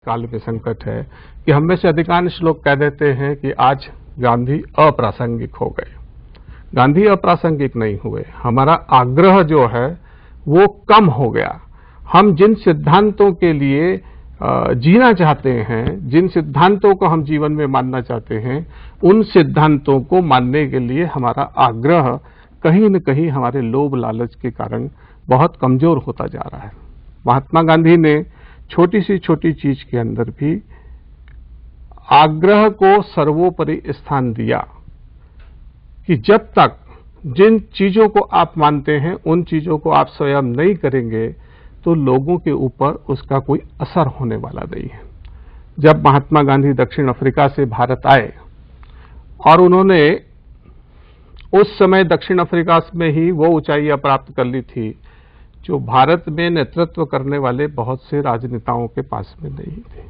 काल में संकट है कि हम में से अधिकांश लोग कह देते हैं कि आज गांधी अप्रासंगिक हो गए। गांधी अप्रासंगिक नहीं हुए, हमारा आग्रह जो है वो कम हो गया। हम जिन सिद्धांतों के लिए जीना चाहते हैं, जिन सिद्धांतों को हम जीवन में मानना चाहते हैं, उन सिद्धांतों को मानने के लिए हमारा आग्रह कहीं न कहीं हमारे लोभ लालच के कारण बहुत कमजोर होता जा रहा है। महात्मा गांधी ने छोटी सी छोटी चीज के अंदर भी आग्रह को सर्वोपरि स्थान दिया कि जब तक जिन चीजों को आप मानते हैं उन चीजों को आप स्वयं नहीं करेंगे तो लोगों के ऊपर उसका कोई असर होने वाला नहीं है। जब महात्मा गांधी दक्षिण अफ्रीका से भारत आए और उन्होंने उस समय दक्षिण अफ्रीका में ही वो ऊंचाइयां प्राप्त कर ली थी जो भारत में नेतृत्व करने वाले बहुत से राजनेताओं के पास में नहीं थे।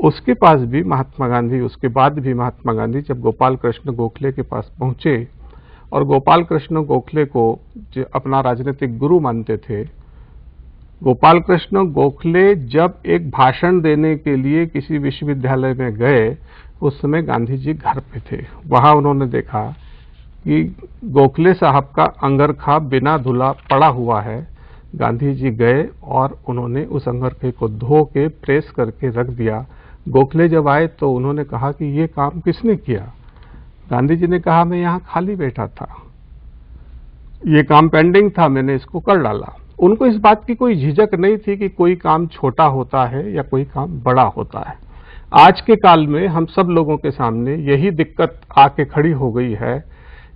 उसके पास भी महात्मा गांधी, उसके बाद भी महात्मा गांधी जब गोपाल कृष्ण गोखले के पास पहुंचे और गोपाल कृष्ण गोखले को जो अपना राजनीतिक गुरु मानते थे, गोपाल कृष्ण गोखले जब एक भाषण देने के लिए किसी विश्वविद्यालय में गए, उस समय गांधी जी घर पे थे। वहां उन्होंने देखा कि गोखले साहब का अंगरखा बिना धुला पड़ा हुआ है। गांधी जी गए और उन्होंने उस अंगरखे को धो के प्रेस करके रख दिया। गोखले जब आए तो उन्होंने कहा कि ये काम किसने किया? गांधी जी ने कहा मैं यहां खाली बैठा था, ये काम पेंडिंग था, मैंने इसको कर डाला। उनको इस बात की कोई झिझक नहीं थी कि कोई काम छोटा होता है या कोई काम बड़ा होता है। आज के काल में हम सब लोगों के सामने यही दिक्कत आके खड़ी हो गई है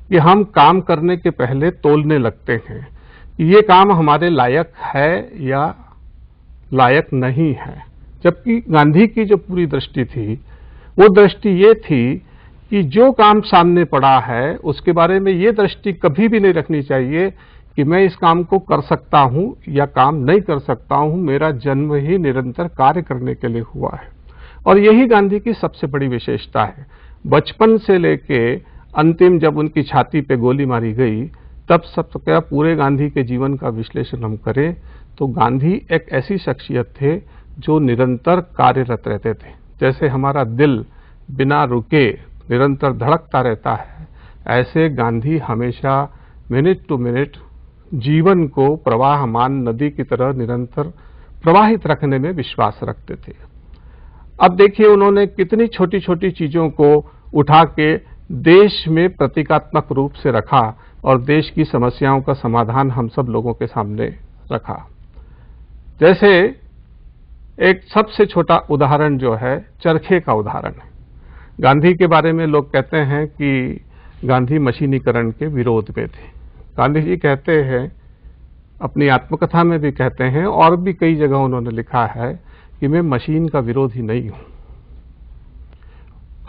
कि हम काम करने के पहले तोलने लगते हैं कि ये काम हमारे लायक है या लायक नहीं है। जबकि गांधी की जो पूरी दृष्टि थी वो दृष्टि ये थी कि जो काम सामने पड़ा है उसके बारे में ये दृष्टि कभी भी नहीं रखनी चाहिए कि मैं इस काम को कर सकता हूं या काम नहीं कर सकता हूं। मेरा जन्म ही निरंतर कार्य करने के लिए हुआ है और यही गांधी की सबसे बड़ी विशेषता है। बचपन से लेके अंतिम जब उनकी छाती पे गोली मारी गई तब सब क्या पूरे गांधी के जीवन का विश्लेषण हम करें तो गांधी एक ऐसी शख्सियत थे जो निरंतर कार्यरत रहते थे। जैसे हमारा दिल बिना रुके निरंतर धड़कता रहता है, ऐसे गांधी हमेशा मिनट टू मिनट जीवन को प्रवाहमान नदी की तरह निरंतर प्रवाहित रखने में विश्वास रखते थे। अब देखिए उन्होंने कितनी छोटी छोटी चीजों को उठा के देश में प्रतीकात्मक रूप से रखा और देश की समस्याओं का समाधान हम सब लोगों के सामने रखा। जैसे एक सबसे छोटा उदाहरण जो है चरखे का उदाहरण है। गांधी के बारे में लोग कहते हैं कि गांधी मशीनीकरण के विरोध में थे। गांधी जी कहते हैं, अपनी आत्मकथा में भी कहते हैं और भी कई जगह उन्होंने लिखा है कि मैं मशीन का विरोधी नहीं हूं।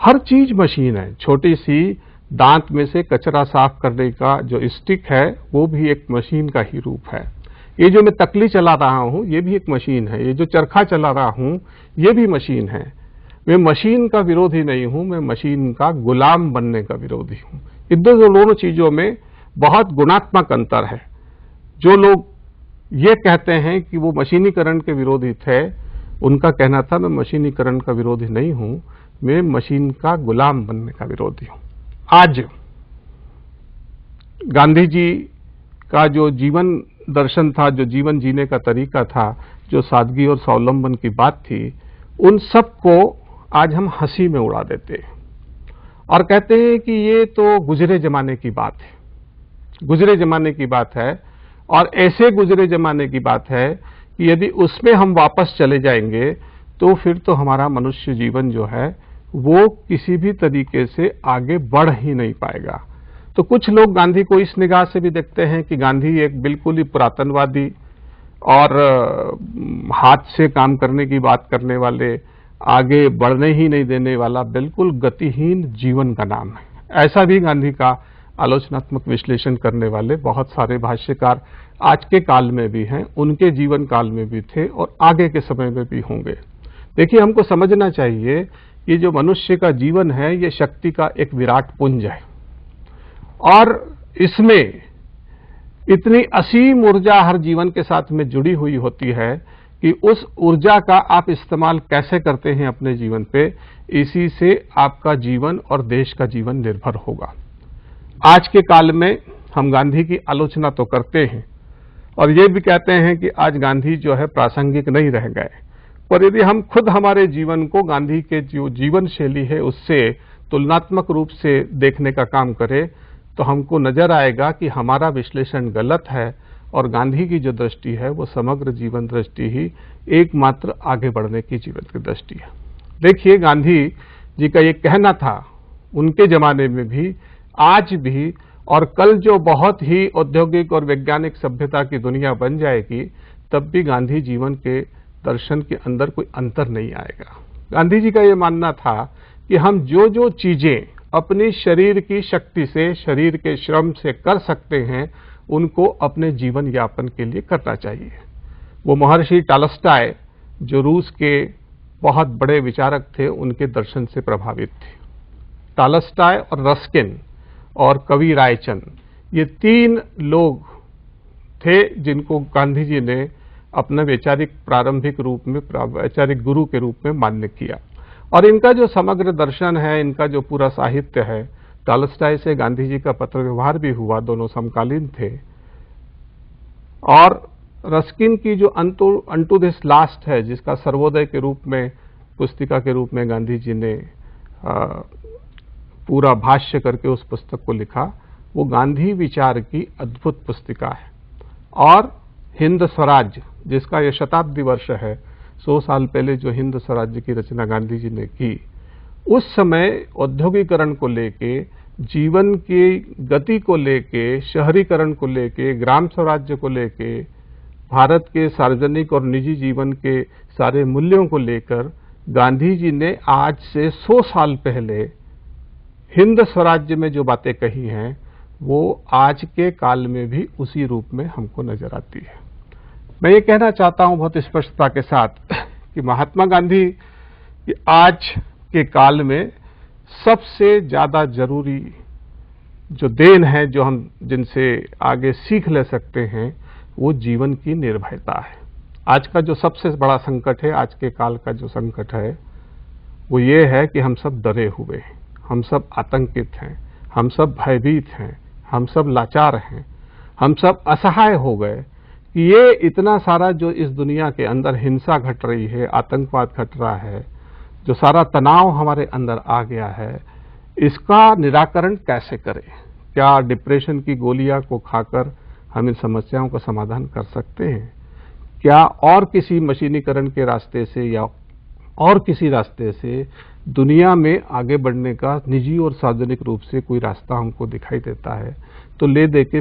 हर चीज मशीन है। छोटी सी दांत में से कचरा साफ करने का जो स्टिक है वो भी एक मशीन का ही रूप है। ये जो मैं तकली चला रहा हूं ये भी एक मशीन है। ये जो चरखा चला रहा हूं ये भी मशीन है। मैं मशीन का विरोधी नहीं हूं, मैं मशीन का गुलाम बनने का विरोधी हूं। इन दोनों चीजों में बहुत गुणात्मक अंतर है। जो लोग ये कहते हैं कि वो मशीनीकरण के विरोधी थे, उनका कहना था मैं मशीनीकरण का विरोधी नहीं हूं, मैं मशीन का गुलाम बनने का विरोधी हूं। आज गांधी जी का जो जीवन दर्शन था, जो जीवन जीने का तरीका था, जो सादगी और स्वावलंबन की बात थी, उन सब को आज हम हंसी में उड़ा देते हैं और कहते हैं कि ये तो गुजरे जमाने की बात है, गुजरे जमाने की बात है। और ऐसे गुजरे जमाने की बात है कि यदि उसमें हम वापस चले जाएंगे तो फिर तो हमारा मनुष्य जीवन जो है वो किसी भी तरीके से आगे बढ़ ही नहीं पाएगा। तो कुछ लोग गांधी को इस निगाह से भी देखते हैं कि गांधी एक बिल्कुल ही पुरातनवादी और हाथ से काम करने की बात करने वाले, आगे बढ़ने ही नहीं देने वाला बिल्कुल गतिहीन जीवन का नाम है। ऐसा भी गांधी का आलोचनात्मक विश्लेषण करने वाले बहुत सारे भाष्यकार आज के काल में भी हैं, उनके जीवन काल में भी थे और आगे के समय में भी होंगे। देखिए हमको समझना चाहिए कि जो मनुष्य का जीवन है ये शक्ति का एक विराट पुंज है और इसमें इतनी असीम ऊर्जा हर जीवन के साथ में जुड़ी हुई होती है कि उस ऊर्जा का आप इस्तेमाल कैसे करते हैं अपने जीवन पे, इसी से आपका जीवन और देश का जीवन निर्भर होगा। आज के काल में हम गांधी की आलोचना तो करते हैं और ये भी कहते हैं कि आज गांधी जो है प्रासंगिक नहीं रह गए, पर यदि हम खुद हमारे जीवन को गांधी के जो जीवन शैली है उससे तुलनात्मक रूप से देखने का काम करें तो हमको नजर आएगा कि हमारा विश्लेषण गलत है और गांधी की जो दृष्टि है वो समग्र जीवन दृष्टि ही एकमात्र आगे बढ़ने की जीवन की दृष्टि है। देखिए, गांधी जी का ये कहना था उनके जमाने में भी, आज भी, और कल जो बहुत ही औद्योगिक और वैज्ञानिक सभ्यता की दुनिया बन जाएगी तब भी गांधी जीवन के दर्शन के अंदर कोई अंतर नहीं आएगा। गांधी जी का ये मानना था कि हम जो जो चीजें अपनी शरीर की शक्ति से, शरीर के श्रम से कर सकते हैं उनको अपने जीवन यापन के लिए करना चाहिए। वो महर्षि टॉलस्टॉय जो रूस के बहुत बड़े विचारक थे उनके दर्शन से प्रभावित थे। टॉलस्टॉय और रस्किन और कवि रायचंद, ये तीन लोग थे जिनको गांधी जी ने अपने वैचारिक प्रारंभिक रूप में वैचारिक गुरु के रूप में मान्य किया। और इनका जो समग्र दर्शन है, इनका जो पूरा साहित्य है, टॉलस्टॉय से गांधी जी का पत्र व्यवहार भी हुआ, दोनों समकालीन थे। और रस्किन की जो अनटू दिस लास्ट है, जिसका सर्वोदय के रूप में पुस्तिका के रूप में गांधी जी ने पूरा भाष्य करके उस पुस्तक को लिखा, वो गांधी विचार की अद्भुत पुस्तिका है। और हिंद स्वराज, जिसका यह शताब्दी वर्ष है, 100 साल पहले जो हिंद स्वराज्य की रचना गांधी जी ने की, उस समय औद्योगिकरण को लेके, जीवन की गति को लेके, शहरीकरण को लेके, ग्राम स्वराज्य को लेके, भारत के सार्वजनिक और निजी जीवन के सारे मूल्यों को लेकर गांधी जी ने आज से 100 साल पहले हिंद स्वराज्य में जो बातें कही हैं वो आज के काल में भी उसी रूप में हमको नजर आती है। मैं ये कहना चाहता हूं बहुत स्पष्टता के साथ कि महात्मा गांधी की आज के काल में सबसे ज्यादा जरूरी जो देन है, जो हम जिनसे आगे सीख ले सकते हैं, वो जीवन की निर्भयता है। आज का जो सबसे बड़ा संकट है, आज के काल का जो संकट है, वो ये है कि हम सब डरे हुए हैं, हम सब आतंकित हैं, हम सब भयभीत हैं, हम सब लाचार हैं, हम सब असहाय हो गए कि ये इतना सारा जो इस दुनिया के अंदर हिंसा घट रही है, आतंकवाद घट रहा है, जो सारा तनाव हमारे अंदर आ गया है, इसका निराकरण कैसे करें? क्या डिप्रेशन की गोलियां को खाकर हम इन समस्याओं का समाधान कर सकते हैं? क्या और किसी मशीनीकरण के रास्ते से या और किसी रास्ते से दुनिया में आगे बढ़ने का निजी और सार्वजनिक रूप से कोई रास्ता हमको दिखाई देता है तो ले दे के